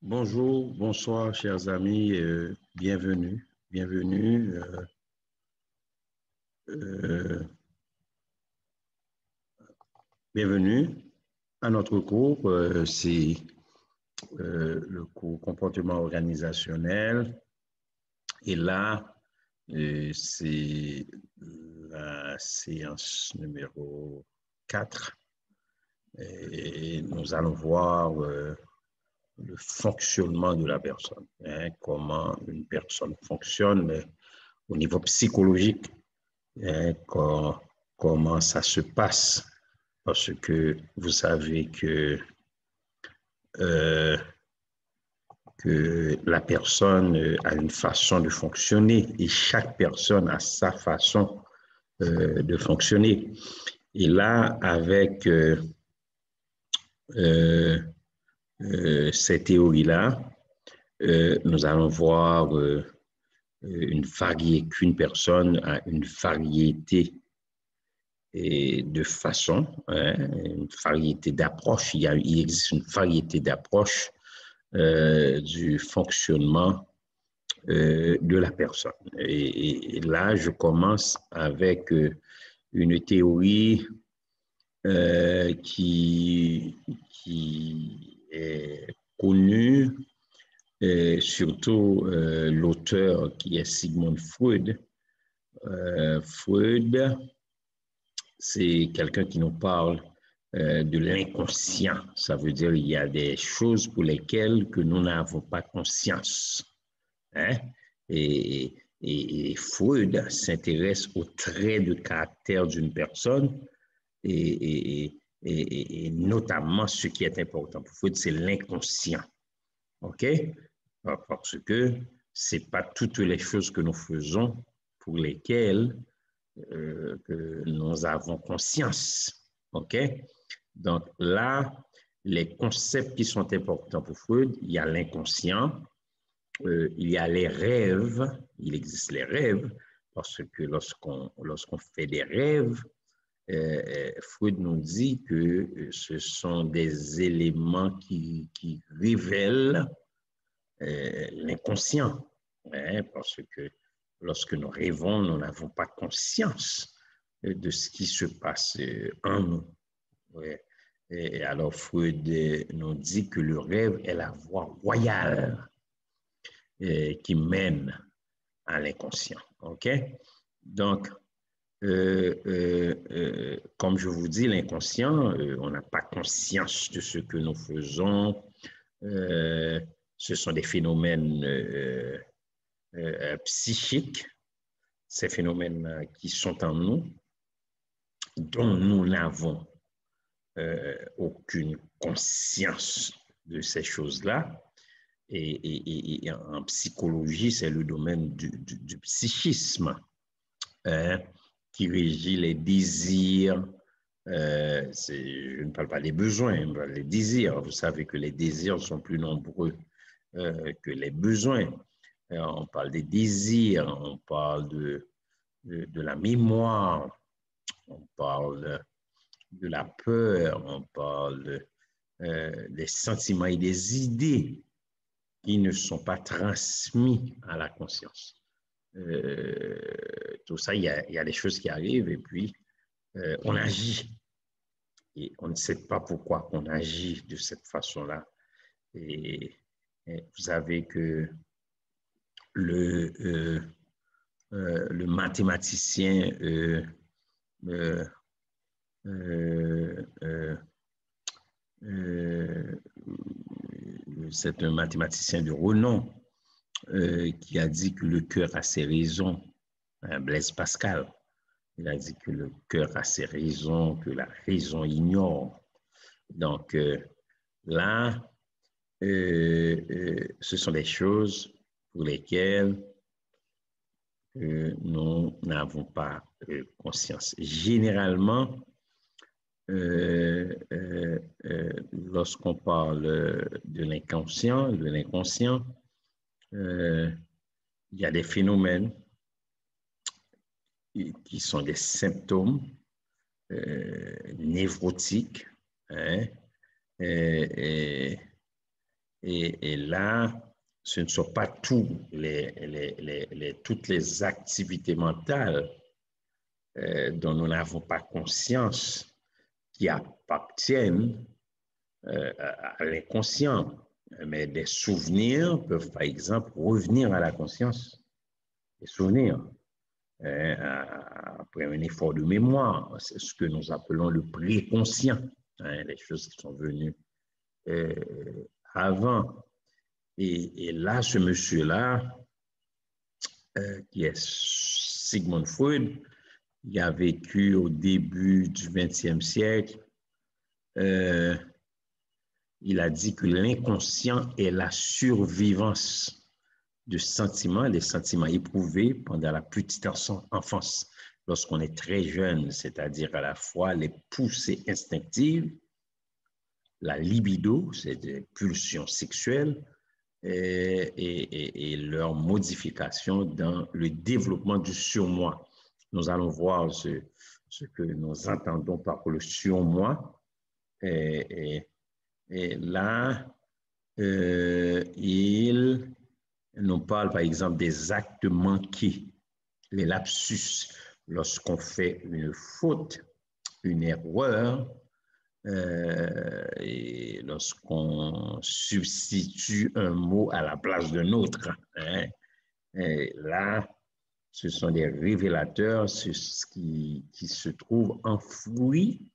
Bonjour, bonsoir, chers amis, bienvenue, euh, bienvenue à notre cours. C'est le cours comportement organisationnel. Et là, c'est la séance numéro 4. Et nous allons voir le fonctionnement de la personne, hein, comment une personne fonctionne au niveau psychologique, hein, comment ça se passe. Parce que vous savez euh, que la personne a une façon de fonctionner et chaque personne a sa façon de fonctionner. Et là, avec euh, ces théories-là, nous allons voir qu'une personne a une variété de façons, hein, une variété d'approches. Il existe une variété d'approches du fonctionnement de la personne. Et là, je commence avec une théorie qui est connue, surtout l'auteur qui est Sigmund Freud. Freud, c'est quelqu'un qui nous parle de l'inconscient. Ça veut dire qu'il y a des choses pour lesquelles que nous n'avons pas conscience. Hein? Et Freud s'intéresse aux traits de caractère d'une personne et notamment ce qui est important pour Freud, c'est l'inconscient. OK? Parce que ce n'est pas toutes les choses que nous faisons pour lesquelles que nous avons conscience. OK? Donc là, les concepts qui sont importants pour Freud, il y a l'inconscient, il y a les rêves, il existe les rêves, parce que lorsqu'on fait des rêves, Freud nous dit que ce sont des éléments qui révèlent l'inconscient, hein, parce que lorsque nous rêvons, nous n'avons pas conscience de ce qui se passe en nous. Ouais. Et alors Freud nous dit que le rêve est la voie royale qui mène à l'inconscient. OK? Donc, comme je vous dis, l'inconscient, on n'a pas conscience de ce que nous faisons. Ce sont des phénomènes psychiques, ces phénomènes qui sont en nous, dont nous n'avons aucune conscience de ces choses-là. Et en psychologie, c'est le domaine du psychisme, hein, qui régit les désirs. Je ne parle pas des besoins, mais les désirs. Vous savez que les désirs sont plus nombreux que les besoins. On parle des désirs, on parle de la mémoire, on parle de la peur, on parle des sentiments et des idées qui ne sont pas transmis à la conscience. Tout ça, il y a des choses qui arrivent et puis on agit. Et on ne sait pas pourquoi on agit de cette façon-là. Et vous savez que le mathématicien euh, c'est un mathématicien de renom qui a dit que le cœur a ses raisons, hein, Blaise Pascal. Il a dit que le cœur a ses raisons, que la raison ignore. Donc là, ce sont des choses pour lesquelles nous n'avons pas conscience. Généralement, lorsqu'on parle de l'inconscient, il y a des phénomènes qui sont des symptômes névrotiques, hein, Et là, ce ne sont pas toutes les activités mentales dont nous n'avons pas conscience qui appartiennent à l'inconscient. Mais des souvenirs peuvent, par exemple, revenir à la conscience. Des souvenirs. Après un effort de mémoire, c'est ce que nous appelons le préconscient, les choses qui sont venues avant. Et là, ce monsieur-là, qui est Sigmund Freud, il a vécu au début du XXe siècle. Il a dit que l'inconscient est la survivance de sentiments, des sentiments éprouvés pendant la petite enfance, lorsqu'on est très jeune, c'est-à-dire à la fois les poussées instinctives, la libido, c'est des pulsions sexuelles, et leur modification dans le développement du surmoi. Nous allons voir ce que nous entendons par le surmoi. Et là, il nous parle par exemple des actes manqués, les lapsus, lorsqu'on fait une faute, une erreur, et lorsqu'on substitue un mot à la place d'un autre. Et là, ce sont des révélateurs qui se trouvent enfouis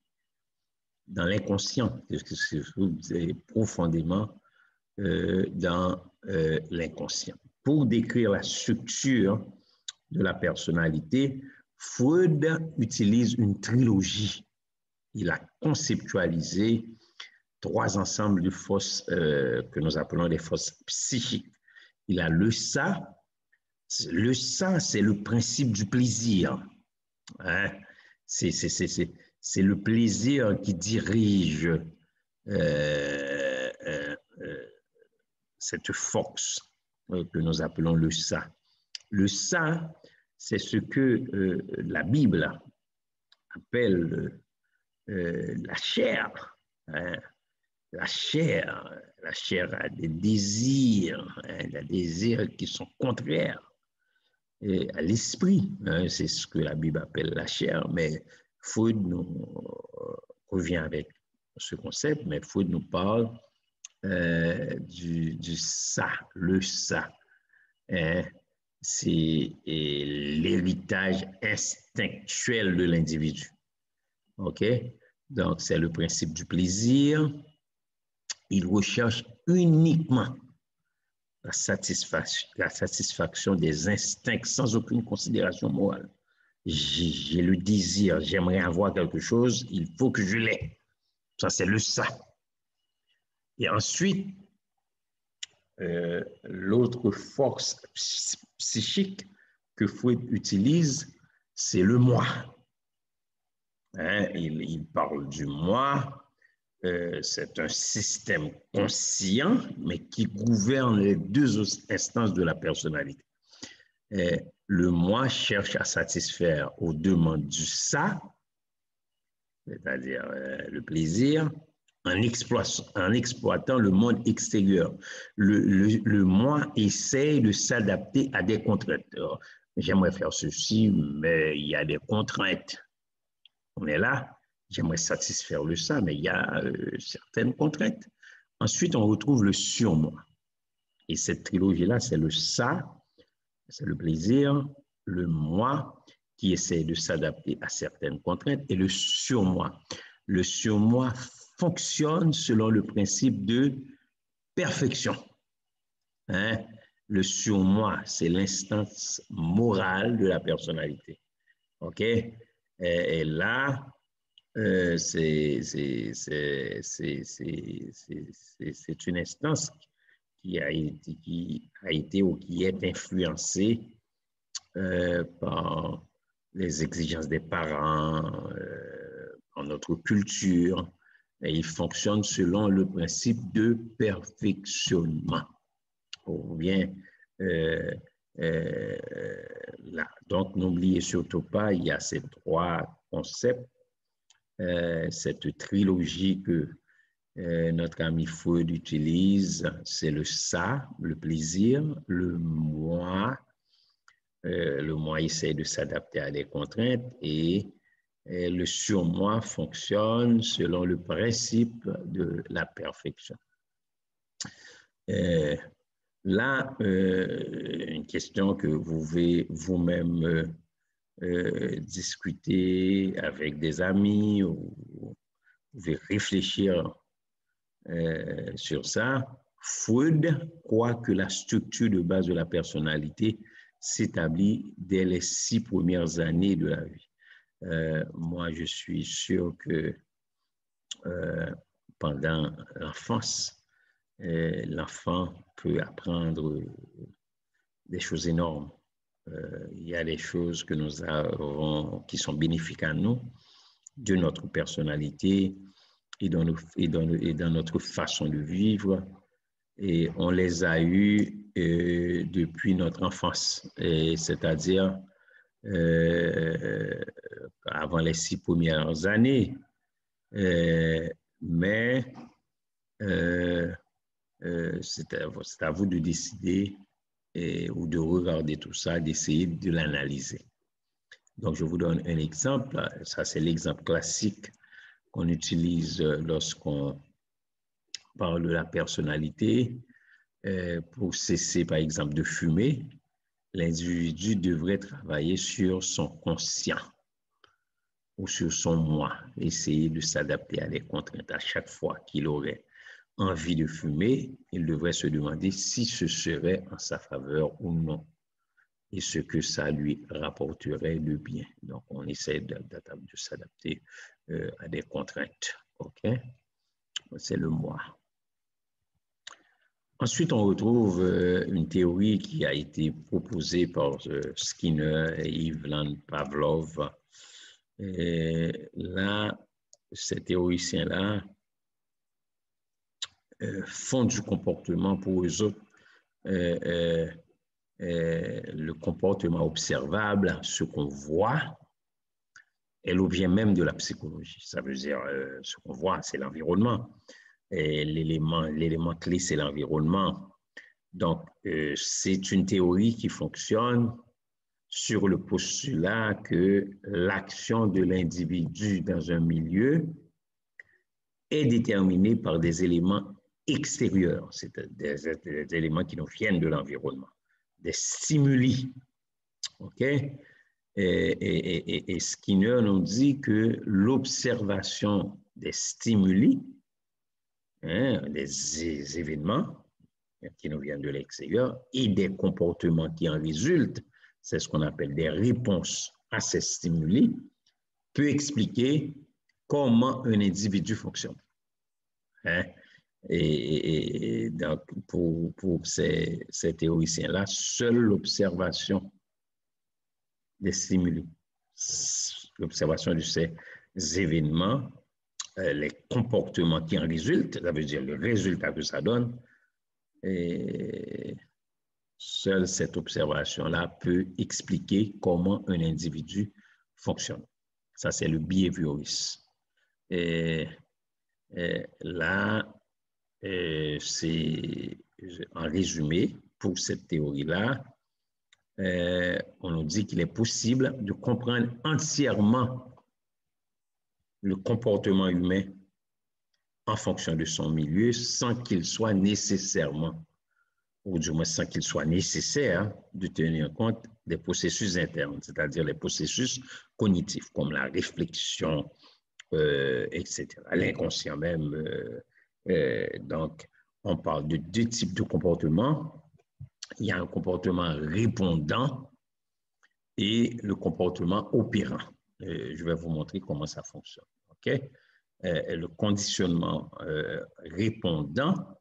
dans l'inconscient, qui se trouvent profondément dans l'inconscient. Pour décrire la structure de la personnalité, Freud utilise une trilogie. Il a conceptualisé 3 ensembles de forces que nous appelons des forces psychiques. Il a le ça. Le ça, c'est le principe du plaisir. Hein? C'est le plaisir qui dirige cette force que nous appelons le ça. Le ça, c'est ce que la Bible appelle la chair. Hein? La chair a des désirs, hein, des désirs qui sont contraires à l'esprit. Hein, c'est ce que la Bible appelle la chair, mais Freud nous revient avec ce concept, mais Freud nous parle du ça, le ça. Hein, c'est l'héritage instinctuel de l'individu. OK? Donc, c'est le principe du plaisir. Il recherche uniquement la satisfaction des instincts sans aucune considération morale. J'ai le désir, j'aimerais avoir quelque chose, il faut que je l'ai. Ça, c'est le ça. Et ensuite, l'autre force psychique que Freud utilise, c'est le moi. Hein, il parle du moi. C'est un système conscient, mais qui gouverne les 2 instances de la personnalité. Le moi cherche à satisfaire aux demandes du ça, c'est-à-dire le plaisir, en exploitant le monde extérieur. Le moi essaie de s'adapter à des contraintes. J'aimerais faire ceci, mais il y a des contraintes. On est là. J'aimerais satisfaire le ça, mais il y a certaines contraintes. Ensuite, on retrouve le surmoi. Et cette trilogie-là, c'est le ça, c'est le plaisir, le moi qui essaie de s'adapter à certaines contraintes, et le surmoi. Le surmoi fonctionne selon le principe de perfection. Hein? Le surmoi, c'est l'instance morale de la personnalité. OK? Et là, c'est une instance qui a été ou qui est influencée par les exigences des parents, en notre culture, et il fonctionne selon le principe de perfectionnement. Ou bien, là. Donc, n'oubliez surtout pas, il y a ces 3 concepts, cette trilogie Notre ami Freud utilise, c'est le ça, le plaisir, le moi. Le moi essaie de s'adapter à des contraintes et le surmoi fonctionne selon le principe de la perfection. Là, une question que vous pouvez vous-même discuter avec des amis ou vous pouvez réfléchir sur ça. Freud croit que la structure de base de la personnalité s'établit dès les 6 premières années de la vie. Moi, je suis sûr que pendant l'enfance, l'enfant peut apprendre des choses énormes. Il y a des choses que nous avons qui sont bénéfiques à nous, de notre personnalité et dans notre façon de vivre. Et on les a eus depuis notre enfance, c'est-à-dire avant les 6 premières années. Mais c'est à vous de décider ou de regarder tout ça, d'essayer de l'analyser. Donc, je vous donne un exemple. Ça, c'est l'exemple classique qu'on utilise lorsqu'on parle de la personnalité. Pour cesser, par exemple, de fumer, l'individu devrait travailler sur son conscient ou sur son moi, essayer de s'adapter à des contraintes. À chaque fois qu'il aurait envie de fumer, il devrait se demander si ce serait en sa faveur ou non et ce que ça lui rapporterait de bien. Donc, on essaie de s'adapter à des contraintes. OK? C'est le moi. Ensuite, on retrouve une théorie qui a été proposée par Skinner et Ivan Pavlov. Et là, ces théoriciens-là font du comportement pour eux autres. Le comportement observable, ce qu'on voit, est l'objet même de la psychologie. Ça veut dire ce qu'on voit, c'est l'environnement. L'élément clé, c'est l'environnement. Donc, c'est une théorie qui fonctionne sur le postulat que l'action de l'individu dans un milieu est déterminée par des éléments extérieurs, c'est-à-dire des éléments qui nous viennent de l'environnement, des stimuli. OK? Et Skinner nous dit que l'observation des stimuli, des événements qui nous viennent de l'extérieur et des comportements qui en résultent, c'est ce qu'on appelle des réponses à ces stimuli, peut expliquer comment un individu fonctionne. Et donc, pour ces théoriciens-là, seule l'observation des stimuli, l'observation de ces événements, les comportements qui en résultent, ça veut dire le résultat que ça donne, et seule cette observation-là peut expliquer comment un individu fonctionne. Ça, c'est le behaviorisme. Et là, c'est en résumé, pour cette théorie-là, on nous dit qu'il est possible de comprendre entièrement le comportement humain en fonction de son milieu sans qu'il soit nécessairement, ou du moins sans qu'il soit nécessaire de tenir compte des processus internes, c'est-à-dire les processus cognitifs comme la réflexion, etc., l'inconscient même. Donc, on parle de 2 types de comportements. Il y a un comportement répondant et le comportement opérant. Je vais vous montrer comment ça fonctionne. OK? Le conditionnement répondant,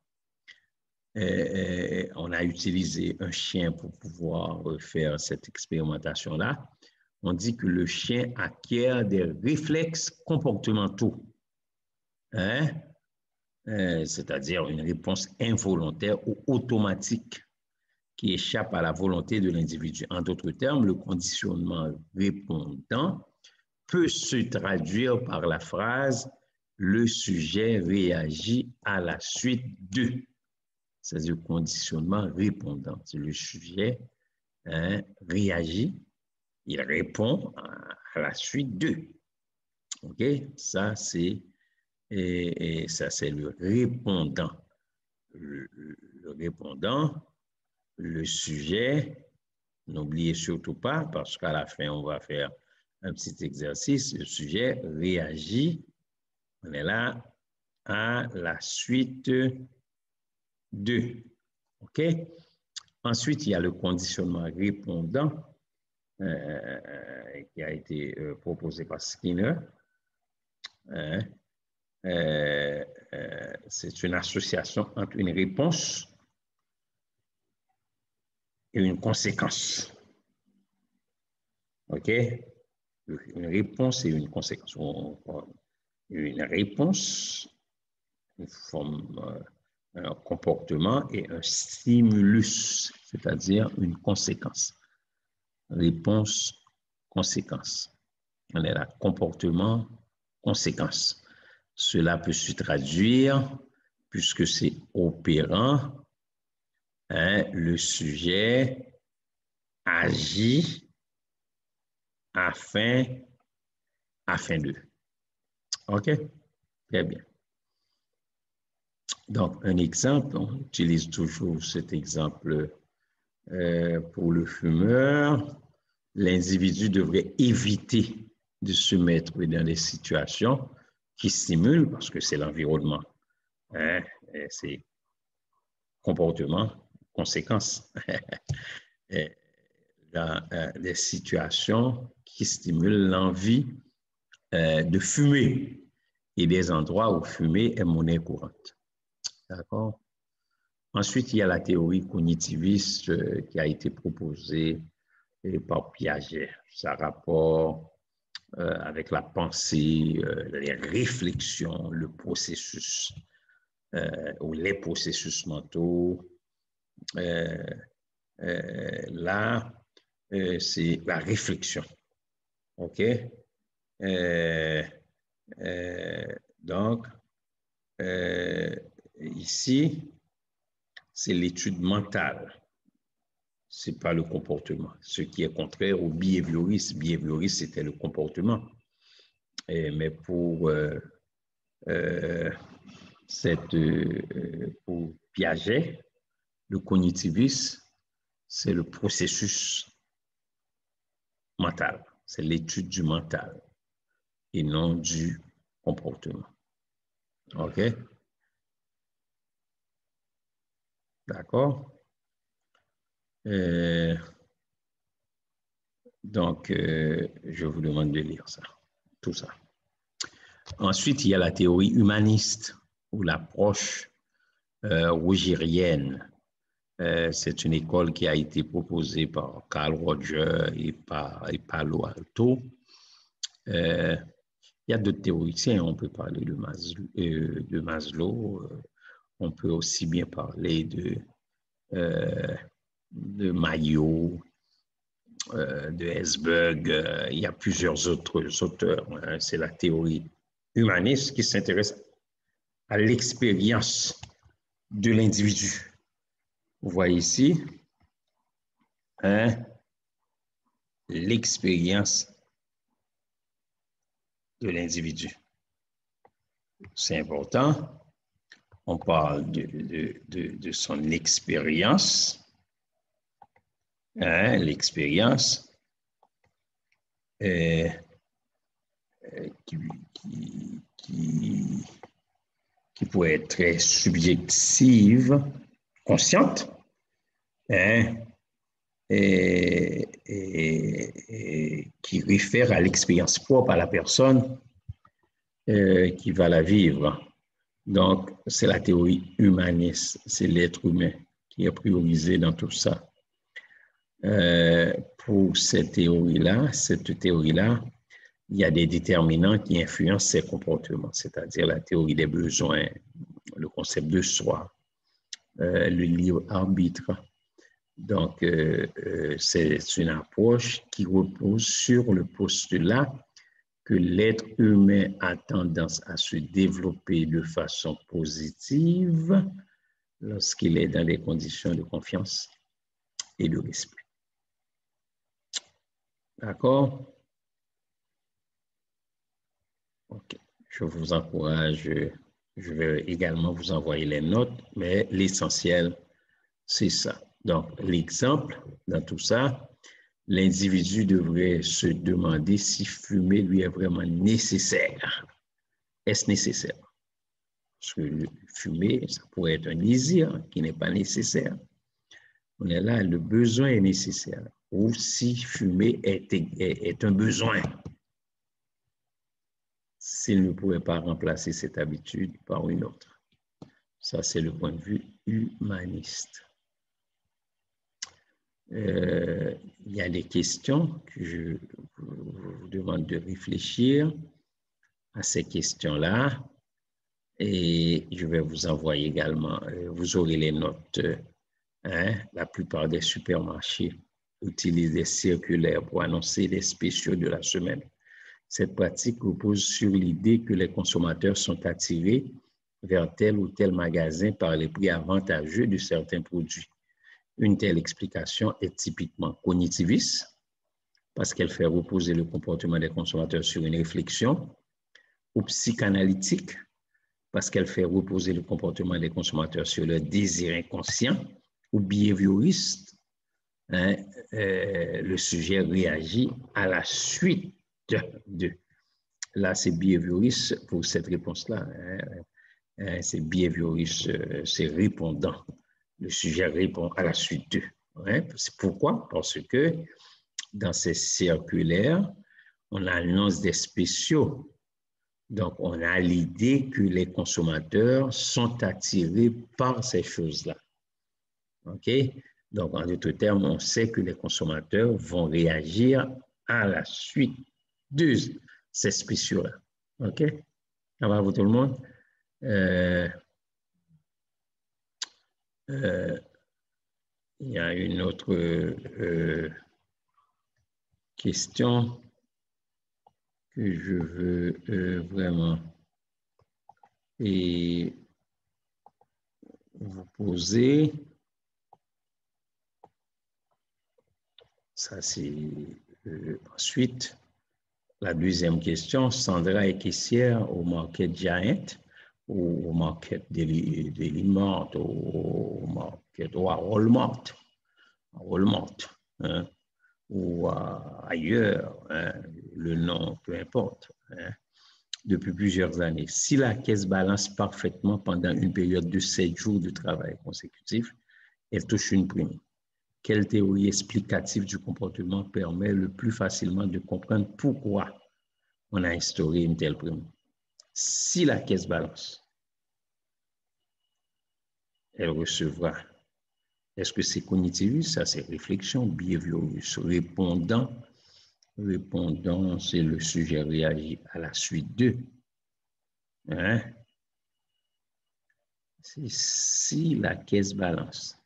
on a utilisé un chien pour pouvoir faire cette expérimentation-là. On dit que le chien acquiert des réflexes comportementaux, c'est-à-dire une réponse involontaire ou automatique qui échappe à la volonté de l'individu. En d'autres termes, le conditionnement répondant peut se traduire par la phrase « le sujet réagit à la suite de. C'est-à-dire conditionnement répondant. C'est le sujet réagit, il répond à la suite de. OK? Ça, c'est le répondant. Le répondant, le sujet, n'oubliez surtout pas, parce qu'à la fin, on va faire un petit exercice. Le sujet réagit, on est là, à la suite de. OK? Ensuite, il y a le conditionnement répondant qui a été proposé par Skinner. C'est une association entre une réponse et une conséquence. OK? Une réponse et une conséquence. Une réponse, une forme, un comportement et un stimulus, c'est-à-dire une conséquence. Réponse, conséquence. On est là, comportement, conséquence. Cela peut se traduire, puisque c'est opérant, le sujet agit afin de. OK? Très bien. Donc, un exemple, on utilise toujours cet exemple pour le fumeur. L'individu devrait éviter de se mettre dans des situations qui stimulent, parce que c'est l'environnement. C'est comportement, conséquence. Dans des situations qui stimulent l'envie de fumer et des endroits où fumer est monnaie courante. D'accord? Ensuite, il y a la théorie cognitiviste qui a été proposée par Piaget. Ça rapporte avec la pensée, les réflexions, le processus ou les processus mentaux. Là, c'est la réflexion. OK? Donc, ici, c'est l'étude mentale. Ce n'est pas le comportement. Ce qui est contraire au behaviorisme. Behaviorisme, c'était le comportement. Mais pour pour Piaget, le cognitivisme, c'est le processus mental. C'est l'étude du mental et non du comportement. OK? D'accord? Donc, je vous demande de lire ça, tout ça. Ensuite, il y a la théorie humaniste ou l'approche rogérienne. C'est une école qui a été proposée par Carl Rogers et Palo Alto. Il y a d'autres théoriciens, on peut parler de Maslow, on peut aussi bien parler de Mayo, de Hesberg, il y a plusieurs autres auteurs. C'est la théorie humaniste qui s'intéresse à l'expérience de l'individu. Vous voyez ici, l'expérience de l'individu. C'est important. On parle de son expérience. L'expérience qui pourrait être très subjective, consciente, et qui réfère à l'expérience propre à la personne qui va la vivre. Donc, c'est la théorie humaniste, c'est l'être humain qui est priorisé dans tout ça. Pour cette théorie-là, il y a des déterminants qui influencent ces comportements, c'est-à-dire la théorie des besoins, le concept de soi, le libre arbitre. Donc, c'est une approche qui repose sur le postulat que l'être humain a tendance à se développer de façon positive lorsqu'il est dans des conditions de confiance et de respect. D'accord? Ok. Je vous encourage, je vais également vous envoyer les notes, mais l'essentiel, c'est ça. Donc, l'exemple dans tout ça, l'individu devrait se demander si fumer lui est vraiment nécessaire. Est-ce nécessaire? Parce que fumer, ça pourrait être un désir qui n'est pas nécessaire. On est là, le besoin est nécessaire. Ou si fumer est un besoin, s'il ne pouvait pas remplacer cette habitude par une autre. Ça, c'est le point de vue humaniste. Il y a des questions que je vous demande de réfléchir à ces questions-là. Et je vais vous envoyer également, vous aurez les notes. La plupart des supermarchés utilisent des circulaires pour annoncer les spéciaux de la semaine. Cette pratique repose sur l'idée que les consommateurs sont attirés vers tel ou tel magasin par les prix avantageux de certains produits. Une telle explication est typiquement cognitiviste parce qu'elle fait reposer le comportement des consommateurs sur une réflexion, ou psychanalytique parce qu'elle fait reposer le comportement des consommateurs sur leur désir inconscient, ou behavioriste, le sujet réagit à la suite de. Là, c'est behavioriste pour cette réponse-là. C'est behavioriste, c'est répondant. Le sujet répond à la suite de. C'est pourquoi? Parce que dans ces circulaires, on annonce des spéciaux. Donc, on a l'idée que les consommateurs sont attirés par ces choses-là. OK? Donc, en d'autres termes, on sait que les consommateurs vont réagir à la suite de ces spéciaux-là. OK? Ça va vous tout le monde? Il y a une autre question que je veux vraiment vous poser. Ça, c'est ensuite la deuxième question. Sandra est caissière au Market Giant ou au Market Delimart, au Market ou à Walmart, hein, ou ailleurs, hein, le nom, peu importe, hein, depuis plusieurs années. Si la caisse balance parfaitement pendant une période de 7 jours de travail consécutif, elle touche une prime. Quelle théorie explicative du comportement permet le plus facilement de comprendre pourquoi on a instauré une telle prime? Si la caisse balance, elle recevra. Est-ce que c'est cognitiviste? Ça, c'est réflexion, behavioriste. Répondant, c'est le sujet réagit à la suite de. Hein? C'est si la caisse balance.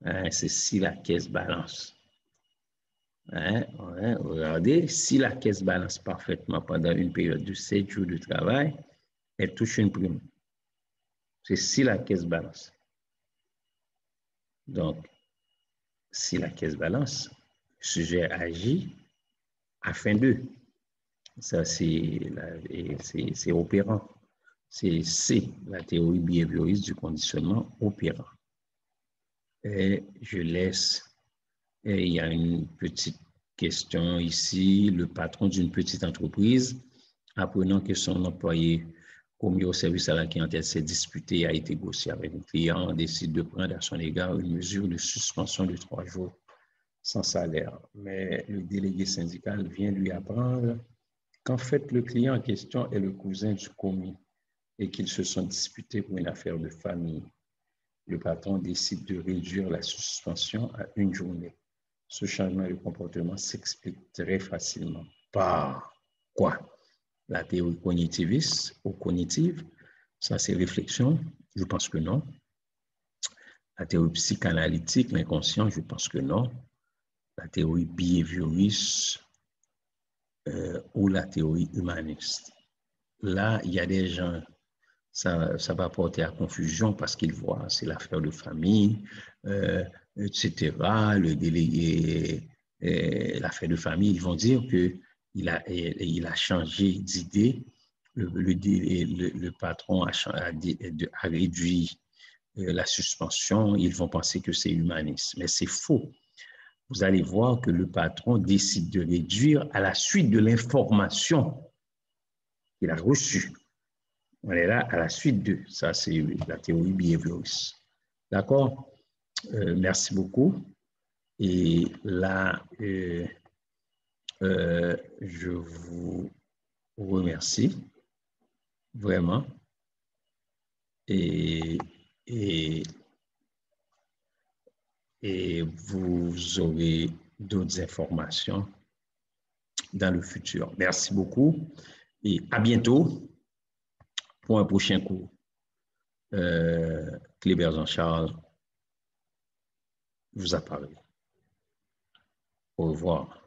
Hein? C'est si la caisse balance. Hein? Regardez, si la caisse balance parfaitement pendant une période de 7 jours de travail, elle touche une prime. C'est si la caisse balance. Donc, si la caisse balance, le sujet agit afin de. Ça, c'est opérant. C'est la théorie behavioriste du conditionnement opérant. Et je laisse. Et il y a une petite question ici. Le patron d'une petite entreprise, apprenant que son employé commis au service à la clientèle s'est disputé et a été négocié avec un client, décide de prendre à son égard une mesure de suspension de 3 jours sans salaire. Mais le délégué syndical vient lui apprendre qu'en fait, le client en question est le cousin du commis et qu'ils se sont disputés pour une affaire de famille. Le patron décide de réduire la suspension à 1 journée. Ce changement de comportement s'explique très facilement. Par quoi? La théorie cognitiviste ou cognitive, ça c'est réflexion, je pense que non. La théorie psychanalytique, l'inconscient, je pense que non. La théorie behavioriste, ou la théorie humaniste. Là, il y a des gens, ça va porter à confusion parce qu'ils voient, c'est l'affaire de famille, etc. Le délégué, l'affaire de famille, ils vont dire qu'il a changé d'idée. Le patron a réduit la suspension, ils vont penser que c'est humaniste. Mais c'est faux. Vous allez voir que le patron décide de réduire à la suite de l'information qu'il a reçue. On est là à la suite de ça, c'est la théorie behavioriste. D'accord? Merci beaucoup. Et là, je vous remercie vraiment. Et vous aurez d'autres informations dans le futur. Merci beaucoup et à bientôt pour un prochain cours. Clébert Jean-Charles vous a parlé. Au revoir.